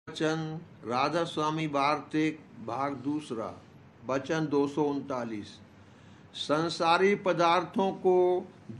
वचन राधा स्वामी वार्तिक भाग दूसरा वचन 239। संसारी पदार्थों को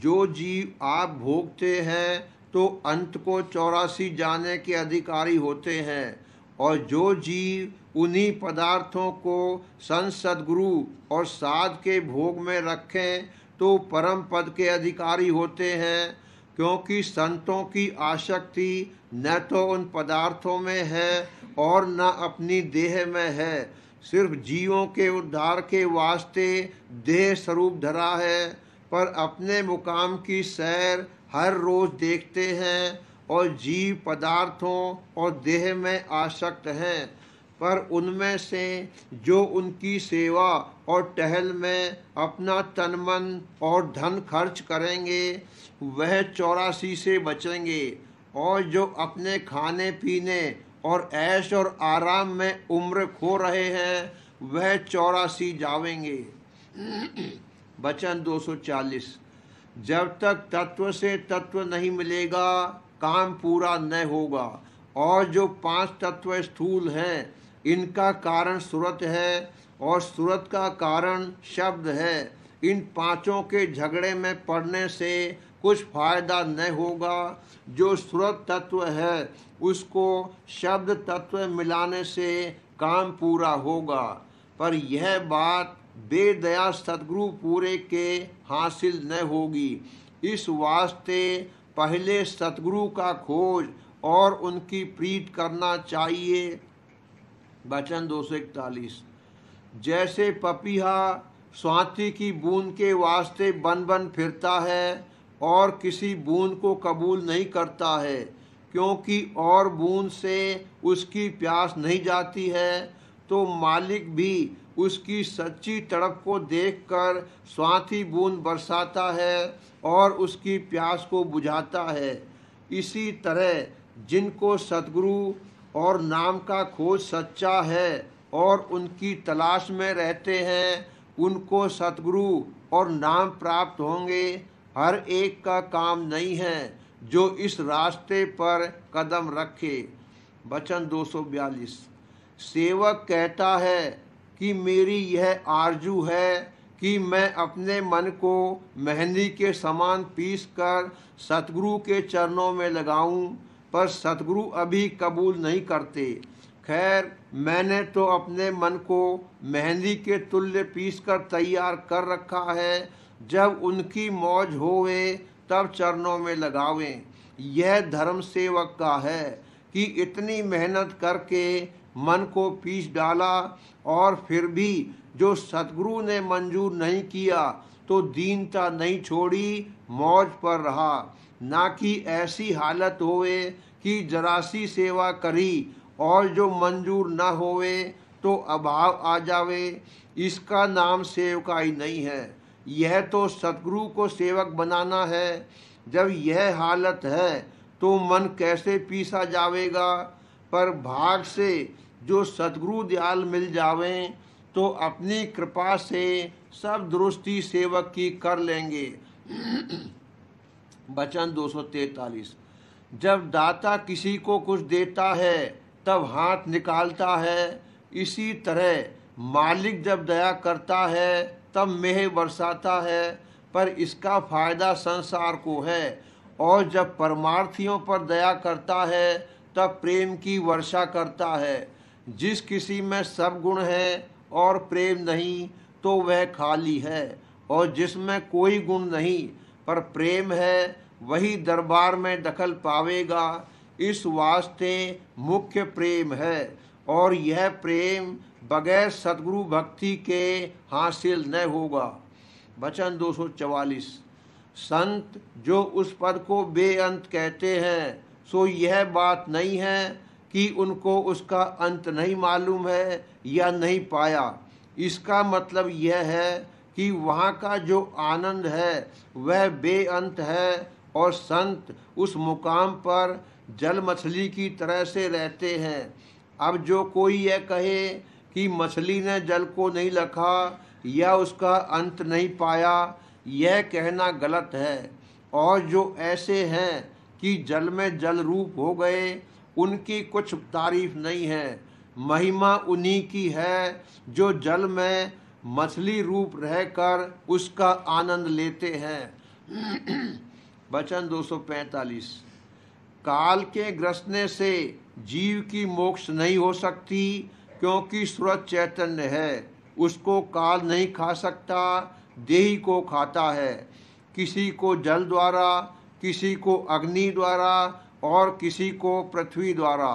जो जीव आप भोगते हैं तो अंत को 84 जाने के अधिकारी होते हैं, और जो जीव उन्हीं पदार्थों को संत सद्गुरु और साध के भोग में रखें तो परम पद के अधिकारी होते हैं। क्योंकि संतों की आसक्ति न तो उन पदार्थों में है और न अपनी देह में है, सिर्फ जीवों के उद्धार के वास्ते देह स्वरूप धरा है, पर अपने मुकाम की सैर हर रोज देखते हैं। और जीव पदार्थों और देह में आसक्त हैं, पर उनमें से जो उनकी सेवा और टहल में अपना तन मन और धन खर्च करेंगे वह 84 से बचेंगे, और जो अपने खाने पीने और ऐश और आराम में उम्र खो रहे हैं वह 84 जावेंगे। वचन 240। जब तक तत्व से तत्व नहीं मिलेगा काम पूरा न होगा, और जो 5 तत्व स्थूल हैं इनका कारण सुरत है और सुरत का कारण शब्द है। इन पांचों के झगड़े में पड़ने से कुछ फायदा न होगा। जो सुरत तत्व है उसको शब्द तत्व मिलाने से काम पूरा होगा, पर यह बात बेदया सद्गुरु पूरे के हासिल न होगी। इस वास्ते पहले सतगुरु का खोज और उनकी प्रीत करना चाहिए। वचन 241। जैसे पपीहा स्वाति की बूंद के वास्ते बन बन फिरता है और किसी बूंद को कबूल नहीं करता है, क्योंकि और बूंद से उसकी प्यास नहीं जाती है, तो मालिक भी उसकी सच्ची तड़प को देखकर स्वाति बूंद बरसाता है और उसकी प्यास को बुझाता है। इसी तरह जिनको सतगुरु और नाम का खोज सच्चा है और उनकी तलाश में रहते हैं उनको सतगुरु और नाम प्राप्त होंगे। हर एक का काम नहीं है जो इस रास्ते पर कदम रखे। वचन 242। सेवक कहता है कि मेरी यह आरजू है कि मैं अपने मन को मेहंदी के समान पीस कर सतगुरु के चरणों में लगाऊं, पर सतगुरु अभी कबूल नहीं करते। खैर, मैंने तो अपने मन को मेहंदी के तुल्य पीस कर तैयार कर रखा है, जब उनकी मौज होवे तब चरणों में लगावें। यह धर्म सेवक का है कि इतनी मेहनत करके मन को पीस डाला और फिर भी जो सतगुरु ने मंजूर नहीं किया तो दीनता नहीं छोड़ी, मौज पर रहा। ना कि ऐसी हालत होवे कि जरासी सेवा करी और जो मंजूर न होवे तो अभाव आ जावे। इसका नाम सेवकाई नहीं है, यह तो सतगुरु को सेवक बनाना है। जब यह हालत है तो मन कैसे पीसा जावेगा। पर भाग से जो सतगुरु दयाल मिल जावें तो अपनी कृपा से सब दुरुस्ती सेवक की कर लेंगे। वचन 243। जब दाता किसी को कुछ देता है तब हाथ निकालता है, इसी तरह मालिक जब दया करता है तब मेह बरसाता है, पर इसका फायदा संसार को है। और जब परमार्थियों पर दया करता है तब प्रेम की वर्षा करता है। जिस किसी में सब गुण है और प्रेम नहीं तो वह खाली है, और जिसमें कोई गुण नहीं पर प्रेम है वही दरबार में दखल पावेगा। इस वास्ते मुख्य प्रेम है, और यह प्रेम बगैर सतगुरु भक्ति के हासिल न होगा। वचन 244। संत जो उस पद को बेअंत कहते हैं, सो यह बात नहीं है कि उनको उसका अंत नहीं मालूम है या नहीं पाया। इसका मतलब यह है कि वहाँ का जो आनंद है वह बेअंत है, और संत उस मुकाम पर जल मछली की तरह से रहते हैं। अब जो कोई यह कहे कि मछली ने जल को नहीं लखा या उसका अंत नहीं पाया, यह कहना गलत है। और जो ऐसे हैं कि जल में जल रूप हो गए उनकी कुछ तारीफ नहीं है। महिमा उन्हीं की है जो जल में मछली रूप रहकर उसका आनंद लेते हैं। वचन 245। काल के ग्रसने से जीव की मोक्ष नहीं हो सकती, क्योंकि सूरज चैतन्य है, उसको काल नहीं खा सकता, देही को खाता है। किसी को जल द्वारा, किसी को अग्नि द्वारा और किसी को पृथ्वी द्वारा।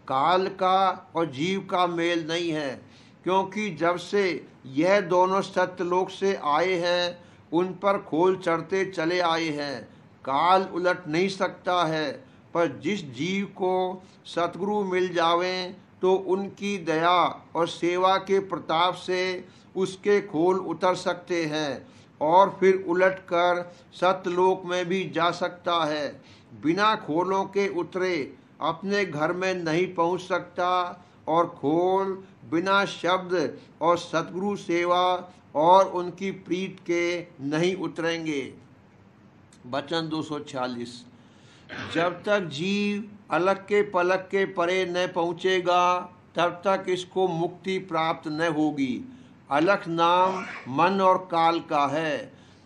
काल का और जीव का मेल नहीं है, क्योंकि जब से यह दोनों सत्यलोक से आए हैं उन पर खोल चढ़ते चले आए हैं। काल उलट नहीं सकता है, पर जिस जीव को सतगुरु मिल जावें तो उनकी दया और सेवा के प्रताप से उसके खोल उतर सकते हैं और फिर उलटकर सत्यलोक में भी जा सकता है। बिना खोलों के उतरे अपने घर में नहीं पहुंच सकता, और खोल बिना शब्द और सतगुरु सेवा और उनकी प्रीत के नहीं उतरेंगे। वचन 246। जब तक जीव अलग के पलक के परे न पहुँचेगा तब तक इसको मुक्ति प्राप्त न होगी। अलख नाम मन और काल का है,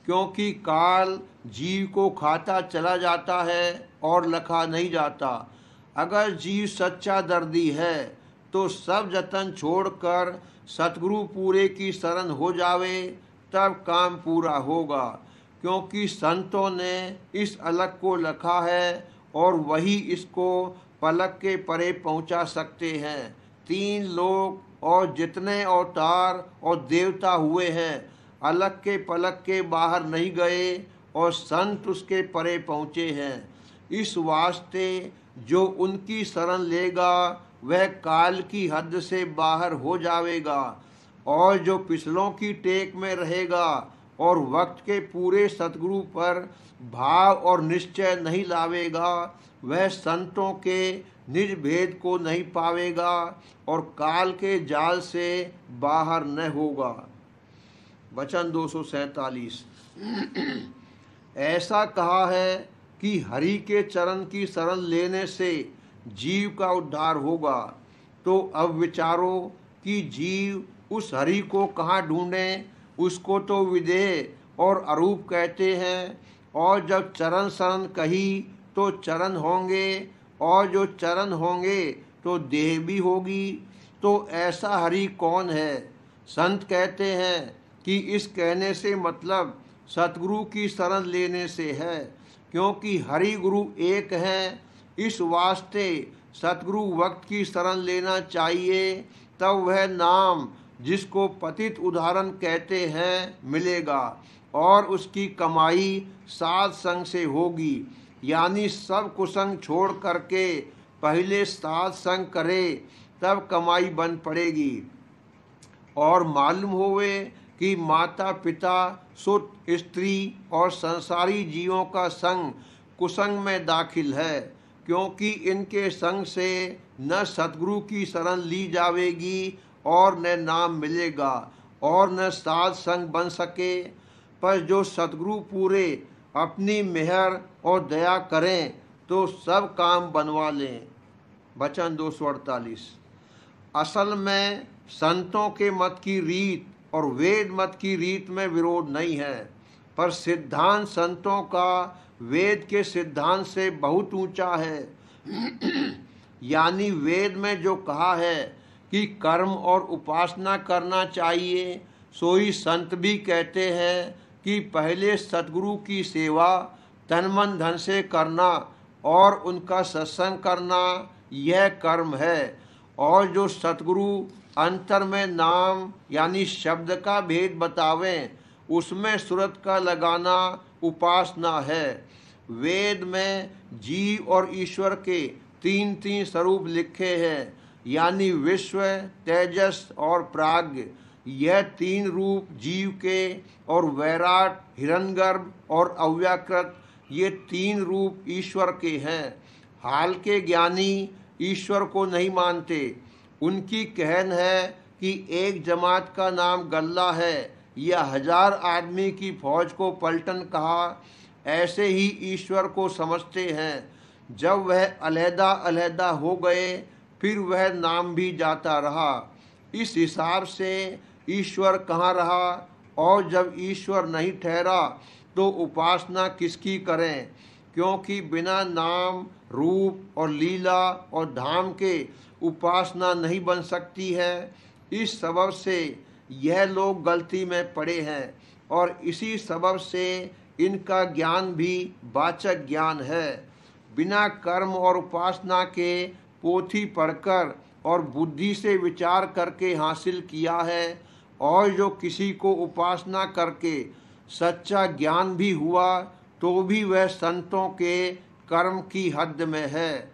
क्योंकि काल जीव को खाता चला जाता है और लखा नहीं जाता। अगर जीव सच्चा दर्दी है तो सब जतन छोड़कर सतगुरु पूरे की शरण हो जावे, तब काम पूरा होगा, क्योंकि संतों ने इस अलग को लखा है और वही इसको पलक के परे पहुंचा सकते हैं। 3 लोक और जितने अवतार और देवता हुए हैं अलग के पलक के बाहर नहीं गए और संत उसके परे पहुँचे हैं। इस वास्ते जो उनकी शरण लेगा वह काल की हद से बाहर हो जाएगा, और जो पिछलों की टेक में रहेगा और वक्त के पूरे सतगुरु पर भाव और निश्चय नहीं लावेगा, वह संतों के निज भेद को नहीं पावेगा और काल के जाल से बाहर न होगा। वचन 247। ऐसा कहा है कि हरि के चरण की शरण लेने से जीव का उद्धार होगा। तो अब विचारो कि जीव उस हरि को कहाँ ढूंढें। उसको तो विदेह और अरूप कहते हैं, और जब चरण शरण कही तो चरण होंगे, और जो चरण होंगे तो देह भी होगी। तो ऐसा हरि कौन है? संत कहते हैं कि इस कहने से मतलब सतगुरु की शरण लेने से है, क्योंकि हरि गुरु एक हैं। इस वास्ते सतगुरु वक्त की शरण लेना चाहिए, तब वह नाम जिसको पतित उदाहरण कहते हैं मिलेगा, और उसकी कमाई साध संग से होगी। यानी सब कुसंग छोड़ करके पहले साध संग करे, तब कमाई बन पड़ेगी। और मालूम होवे कि माता पिता सुत स्त्री और संसारी जीवों का संग कुसंग में दाखिल है, क्योंकि इनके संग से न सतगुरु की शरण ली जावेगी और न नाम मिलेगा और न साध संग बन सके। पर जो सतगुरु पूरे अपनी मेहर और दया करें तो सब काम बनवा लें। वचन 248। असल में संतों के मत की रीत और वेद मत की रीत में विरोध नहीं है, पर सिद्धांत संतों का वेद के सिद्धांत से बहुत ऊंचा है। यानी वेद में जो कहा है कि कर्म और उपासना करना चाहिए, सो ही संत भी कहते हैं कि पहले सतगुरु की सेवा तन मन धन से करना और उनका सत्संग करना, यह कर्म है। और जो सतगुरु अंतर में नाम यानी शब्द का भेद बतावें, उसमें सुरत का लगाना उपासना है। वेद में जीव और ईश्वर के 3 स्वरूप लिखे हैं, यानी विश्व, तेजस और प्राज्ञ। यह 3 रूप जीव के, और वैराट, हिरण्यगर्भ और अव्याकृत, ये 3 रूप ईश्वर के हैं। हाल के ज्ञानी ईश्वर को नहीं मानते। उनकी कहन है कि एक जमात का नाम गल्ला है या 1000 आदमी की फौज को पलटन कहा, ऐसे ही ईश्वर को समझते हैं। जब वह अलहदा अलहदा हो गए फिर वह नाम भी जाता रहा। इस हिसाब से ईश्वर कहाँ रहा, और जब ईश्वर नहीं ठहरा तो उपासना किसकी करें, क्योंकि बिना नाम रूप और लीला और धाम के उपासना नहीं बन सकती है। इस सबब से यह लोग गलती में पड़े हैं, और इसी सबब से इनका ज्ञान भी वाचक ज्ञान है। बिना कर्म और उपासना के पोथी पढ़कर और बुद्धि से विचार करके हासिल किया है, और जो किसी को उपासना करके सच्चा ज्ञान भी हुआ तो भी वह संतों के कर्म की हद में है।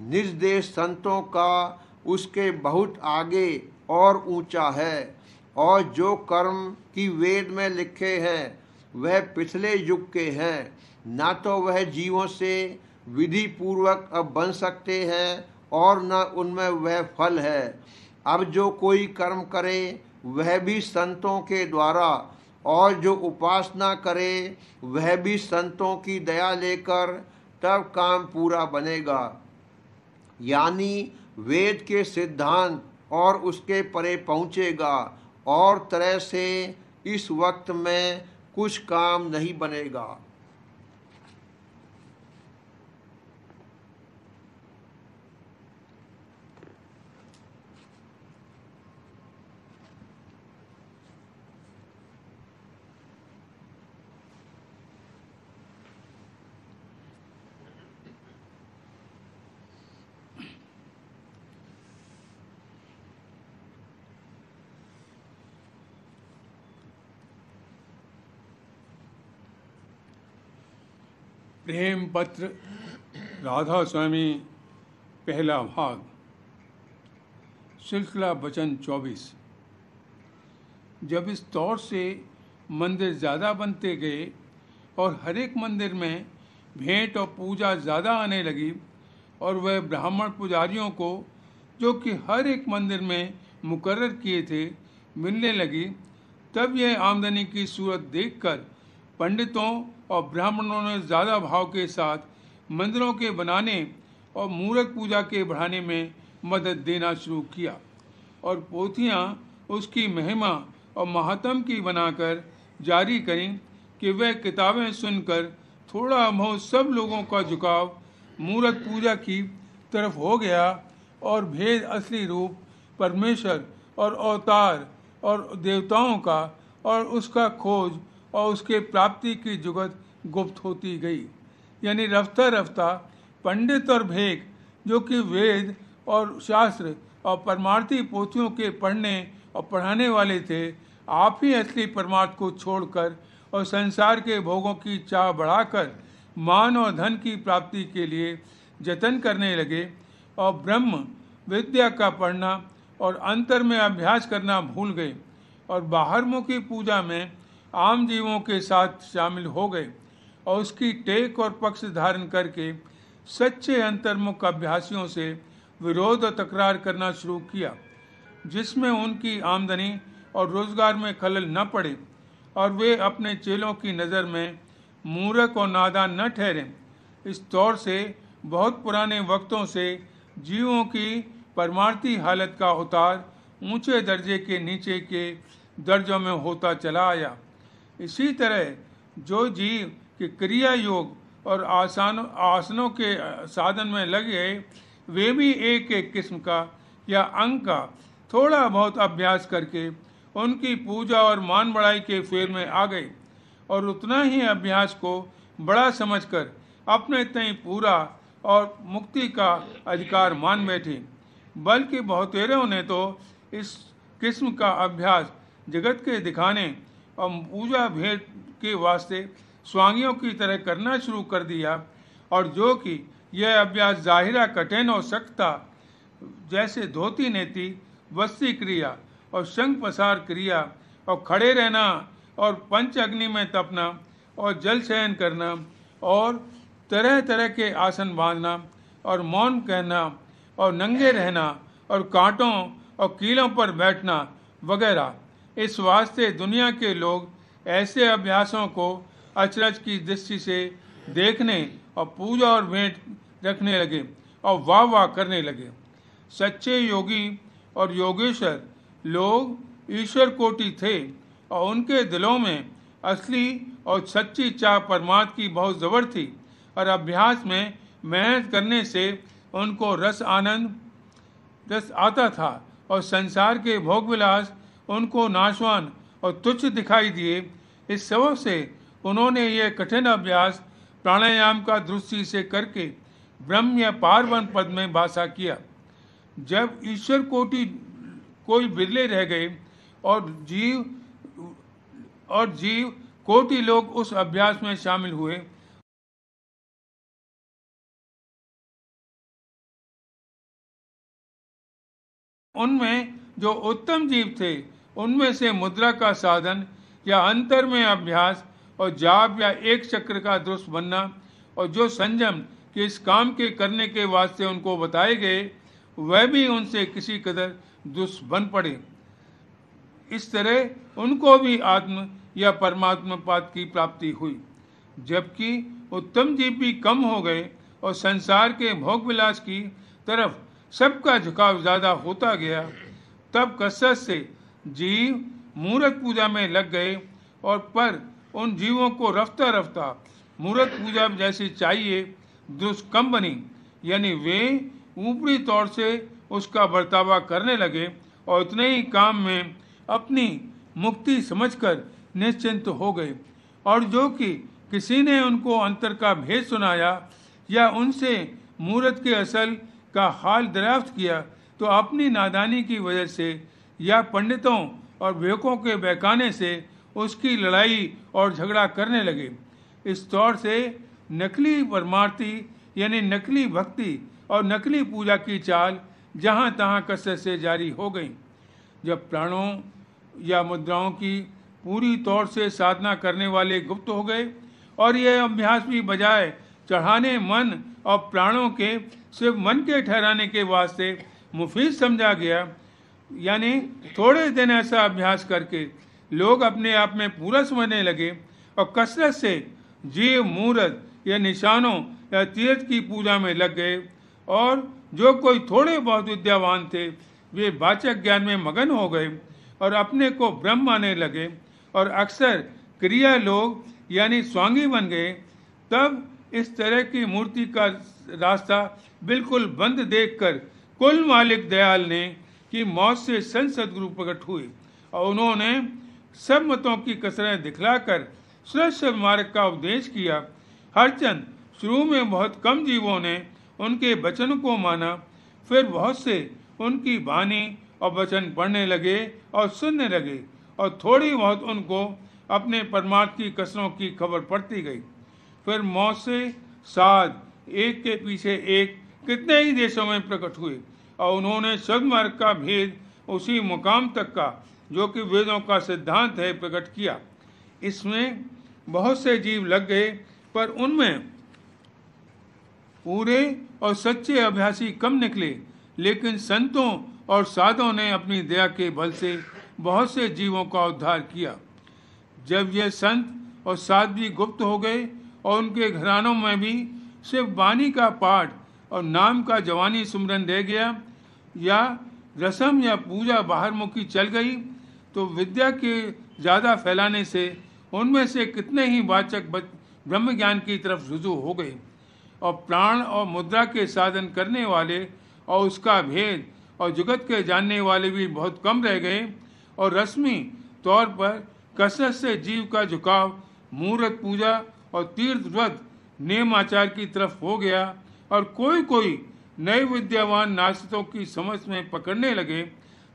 निर्देश संतों का उसके बहुत आगे और ऊंचा है, और जो कर्म की वेद में लिखे हैं वह पिछले युग के हैं, ना तो वह जीवों से विधि पूर्वक अब बन सकते हैं और न उनमें वह फल है। अब जो कोई कर्म करे वह भी संतों के द्वारा, और जो उपासना करे वह भी संतों की दया लेकर, तब काम पूरा बनेगा। यानी वेद के सिद्धांत और उसके परे पहुँचेगा, और तरह से इस वक्त में कुछ काम नहीं बनेगा। प्रेम पत्र राधा स्वामी, पहला भाग, सिलसिला वचन 24। जब इस तौर से मंदिर ज़्यादा बनते गए और हर एक मंदिर में भेंट और पूजा ज़्यादा आने लगी, और वह ब्राह्मण पुजारियों को जो कि हर एक मंदिर में मुकर्रर किए थे मिलने लगी, तब यह आमदनी की सूरत देखकर पंडितों और ब्राह्मणों ने ज़्यादा भाव के साथ मंदिरों के बनाने और मूर्त पूजा के बढ़ाने में मदद देना शुरू किया, और पोथियाँ उसकी महिमा और महात्म की बनाकर जारी करीं कि वह किताबें सुनकर थोड़ा बहुत सब लोगों का झुकाव मूर्त पूजा की तरफ हो गया, और भेद असली रूप परमेश्वर और अवतार और देवताओं का और उसका खोज और उसके प्राप्ति की जुगत गुप्त होती गई। यानी रफ्ता रफ्ता पंडित और भेक जो कि वेद और शास्त्र और परमार्थी पोथियों के पढ़ने और पढ़ाने वाले थे, आप ही असली परमार्थ को छोड़कर और संसार के भोगों की चाह बढ़ाकर मान और धन की प्राप्ति के लिए जतन करने लगे, और ब्रह्म विद्या का पढ़ना और अंतर में अभ्यास करना भूल गए, और बाहरमुखी पूजा में आम जीवों के साथ शामिल हो गए, और उसकी टेक और पक्ष धारण करके सच्चे अंतर्मुख अभ्यासियों से विरोध और तकरार करना शुरू किया, जिसमें उनकी आमदनी और रोजगार में खलल न पड़े, और वे अपने चेलों की नज़र में मूर्ख और नादान न ठहरें। इस तौर से बहुत पुराने वक्तों से जीवों की परमार्थी हालत का उतार ऊंचे दर्जे के नीचे के दर्जों में होता चला आया। इसी तरह जो जीव के क्रिया योग और आसनों के साधन में लगे, वे भी एक एक किस्म का या अंग का थोड़ा बहुत अभ्यास करके उनकी पूजा और मान बढ़ाई के फेर में आ गए, और उतना ही अभ्यास को बड़ा समझकर अपने तय पूरा और मुक्ति का अधिकार मान बैठे। बल्कि बहुतेरों ने तो इस किस्म का अभ्यास जगत के दिखाने और पूजा भेंट के वास्ते स्वांगियों की तरह करना शुरू कर दिया, और जो कि यह अभ्यास जाहिरा कठिन और सख्त था, जैसे धोती नेति, वस्ती क्रिया और शंख पसार क्रिया और खड़े रहना और पंच अग्नि में तपना और जल शयन करना और तरह तरह के आसन बांधना और मौन कहना और नंगे रहना और कांटों और कीलों पर बैठना वगैरह। इस वास्ते दुनिया के लोग ऐसे अभ्यासों को अचरज की दृष्टि से देखने और पूजा और भेंट रखने लगे और वाह वाह करने लगे। सच्चे योगी और योगेश्वर लोग ईश्वर कोटि थे और उनके दिलों में असली और सच्ची चाह परमात्मा की बहुत जबर थी और अभ्यास में मेहनत करने से उनको रस आता था और संसार के भोग विलास उनको नाशवान और तुच्छ दिखाई दिए। इस सबब से उन्होंने ये कठिन अभ्यास प्राणायाम का दृष्टि से करके ब्रह्म या पारवन पद में वासा किया। जब ईश्वर कोटि कोई बिरले रह गए और जीव कोटि लोग उस अभ्यास में शामिल हुए। उनमें जो उत्तम जीव थे उनमें से मुद्रा का साधन या अंतर में अभ्यास और जाप या एक चक्र का दुरुस्त बनना और जो संयम के इस काम के करने के वास्ते उनको बताए गए वह भी उनसे किसी कदर दुरुस्त बन पड़े। इस तरह उनको भी आत्म या परमात्मा पाद की प्राप्ति हुई। जबकि उत्तम जीव भी कम हो गए और संसार के भोग विलास की तरफ सबका झुकाव ज्यादा होता गया, तब कसरत से जीव मूर्त पूजा में लग गए और पर उन जीवों को रफ्ता रफ्ता मूर्त पूजा जैसी चाहिए दुरुस्त कम बनी, यानी वे ऊपरी तौर से उसका बर्तावा करने लगे और इतने ही काम में अपनी मुक्ति समझकर निश्चिंत हो गए। और जो कि किसी ने उनको अंतर का भेद सुनाया या उनसे मूर्त के असल का हाल दरियाफ्त किया तो अपनी नादानी की वजह से या पंडितों और विवेकों के बहकाने से उसकी लड़ाई और झगड़ा करने लगे। इस तौर से नकली परमार्थी यानी नकली भक्ति और नकली पूजा की चाल जहाँ तहाँ कसरत से जारी हो गई। जब प्राणों या मुद्राओं की पूरी तौर से साधना करने वाले गुप्त हो गए और यह अभ्यास भी बजाय चढ़ाने मन और प्राणों के सिर्फ मन के ठहराने के वास्ते मुफीद समझा गया, यानी थोड़े दिन ऐसा अभ्यास करके लोग अपने आप में पूरा समझने लगे और कसरत से जीव मूर्त या निशानों या तीर्थ की पूजा में लग गए। और जो कोई थोड़े बहुत विद्यावान थे वे वाचक ज्ञान में मगन हो गए और अपने को ब्रह्म मानने लगे और अक्सर क्रिया लोग यानी स्वांगी बन गए। तब इस तरह की मूर्ति का रास्ता बिल्कुल बंद देखकर कुल मालिक दयाल ने की मौत से संत सदगुरु प्रकट हुए और उन्होंने सब मतों की कसरें दिखलाकर श्रेष्ठ मार्ग का उपदेश किया। हरचंद शुरू में बहुत कम जीवों ने उनके वचन को माना, फिर बहुत से उनकी वाणी और वचन पढ़ने लगे और सुनने लगे और थोड़ी बहुत उनको अपने परमार्थ की कसरों की खबर पड़ती गई। फिर मौत से साध एक के पीछे एक कितने ही देशों में प्रकट हुए और उन्होंने सद्मार्ग का भेद उसी मुकाम तक का जो कि वेदों का सिद्धांत है प्रकट किया। इसमें बहुत से जीव लग गए पर उनमें पूरे और सच्चे अभ्यासी कम निकले, लेकिन संतों और साधुओं ने अपनी दया के बल से बहुत से जीवों का उद्धार किया। जब ये संत और साधु भी गुप्त हो गए और उनके घरानों में भी सिर्फ वाणी का पाठ और नाम का जवानी सुमरन रह गया या रस्म या पूजा बाहर मुखी चल गई, तो विद्या के ज़्यादा फैलाने से उनमें से कितने ही वाचक ब्रह्म ज्ञान की तरफ रुजू हो गए और प्राण और मुद्रा के साधन करने वाले और उसका भेद और जुगत के जानने वाले भी बहुत कम रह गए और रस्मी तौर पर कसरत से जीव का झुकाव मूर्त पूजा और तीर्थ व्रत नेम आचार की तरफ हो गया और कोई कोई नए विद्यावान नास्तिकों की समझ में पकड़ने लगे।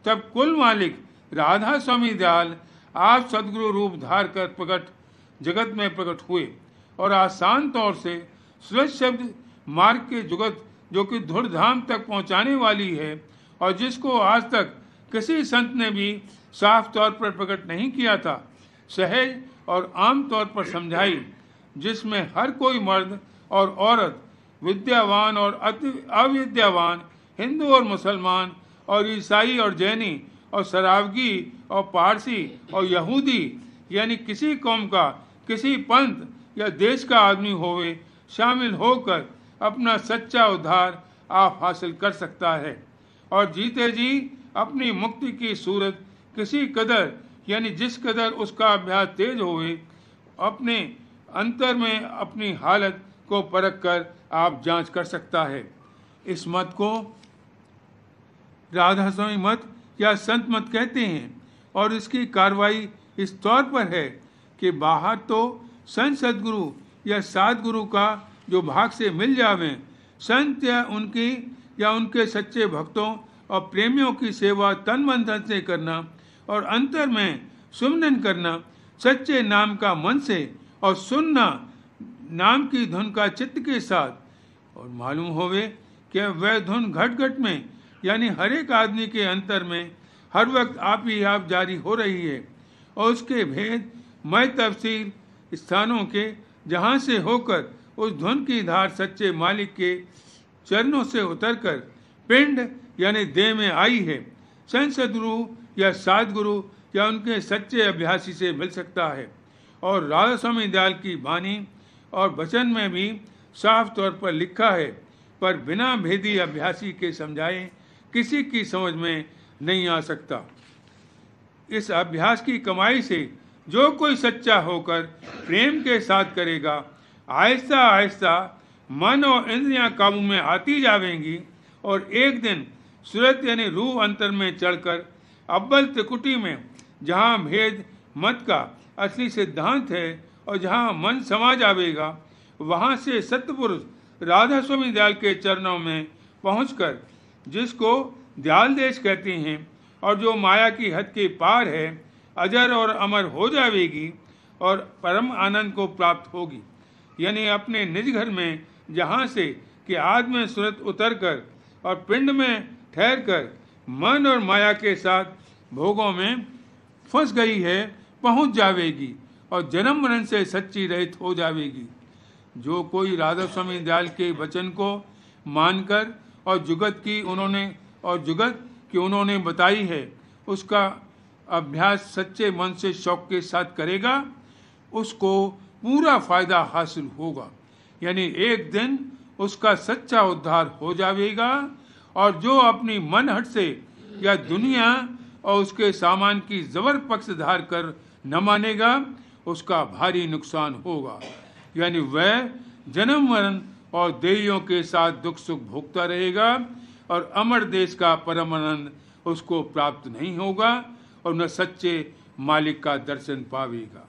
तब कुल मालिक राधा स्वामी दयाल आप सदगुरु रूप धार कर प्रकट जगत में प्रकट हुए और आसान तौर से सूरज शब्द मार्ग के जुगत जो कि धुरधाम तक पहुंचाने वाली है और जिसको आज तक किसी संत ने भी साफ तौर पर प्रकट नहीं किया था, सहज और आम तौर पर समझाई, जिसमें हर कोई मर्द और औरत, विद्यावान और अविद्यावान, हिंदू और मुसलमान और ईसाई और जैनी और सरावगी और पारसी और यहूदी यानी किसी कौम का, किसी पंथ या देश का आदमी होवे शामिल होकर अपना सच्चा उद्धार आप हासिल कर सकता है और जीते जी अपनी मुक्ति की सूरत किसी कदर यानी जिस कदर उसका अभ्यास तेज होवे अपने अंतर में अपनी हालत को परख कर आप जांच कर सकता है। इस मत को राधा स्वामी मत या संत मत कहते हैं और इसकी कार्रवाई इस तौर पर है कि बाहर तो संत सदगुरु या सद्गुरु का जो भाग से मिल जावे, संत या उनके सच्चे भक्तों और प्रेमियों की सेवा तन मन धन से करना और अंतर में सुमनन करना, सच्चे नाम का मन से और सुनना नाम की धुन का चित्त के साथ और मालूम होवे कि वह धुन घट घट में यानी हर एक आदमी के अंतर में हर वक्त आप ही आप जारी हो रही है और उसके भेद मय तफसील स्थानों के जहाँ से होकर उस धुन की धार सच्चे मालिक के चरणों से उतरकर पिंड यानी देह में आई है, संत सद्गुरु या सद्गुरु या उनके सच्चे अभ्यासी से मिल सकता है। और राधा स्वामी दयाल की वाणी और वचन में भी साफ तौर पर लिखा है, पर बिना भेदी अभ्यासी के समझाए किसी की समझ में नहीं आ सकता। इस अभ्यास की कमाई से जो कोई सच्चा होकर प्रेम के साथ करेगा, आहिस्ता आहिस्ता मन और इंद्रियां काबू में आती जाएंगी और एक दिन सूरत यानी रूह अंतर में चढ़कर अव्वल त्रिकुटी में जहाँ भेद मत का असली सिद्धांत है और जहाँ मन समा जाएगा, वहाँ से सत्यपुरुष राधा स्वामी दयाल के चरणों में पहुंचकर जिसको दयाल देश कहते हैं और जो माया की हद के पार है, अजर और अमर हो जाएगी और परम आनंद को प्राप्त होगी। यानी अपने निज घर में जहाँ से कि आद में सूरत उतर कर और पिंड में ठहर कर मन और माया के साथ भोगों में फंस गई है, पहुँच जाएगी और जन्म मरण से सच्ची रहित हो जाएगी। जो कोई राधा स्वामी दयाल के वचन को मानकर और जुगत की उन्होंने बताई है, उसका अभ्यास सच्चे मन से शौक के साथ करेगा, उसको पूरा फायदा हासिल होगा। यानी एक दिन उसका सच्चा उद्धार हो जाएगा और जो अपनी मन हट से या दुनिया और उसके सामान की जबर पक्ष धार कर न मानेगा, उसका भारी नुकसान होगा। यानी वह जन्म मरण और देहियों के साथ दुख सुख भोगता रहेगा और अमर देश का परम आनंद उसको प्राप्त नहीं होगा और न सच्चे मालिक का दर्शन पावेगा।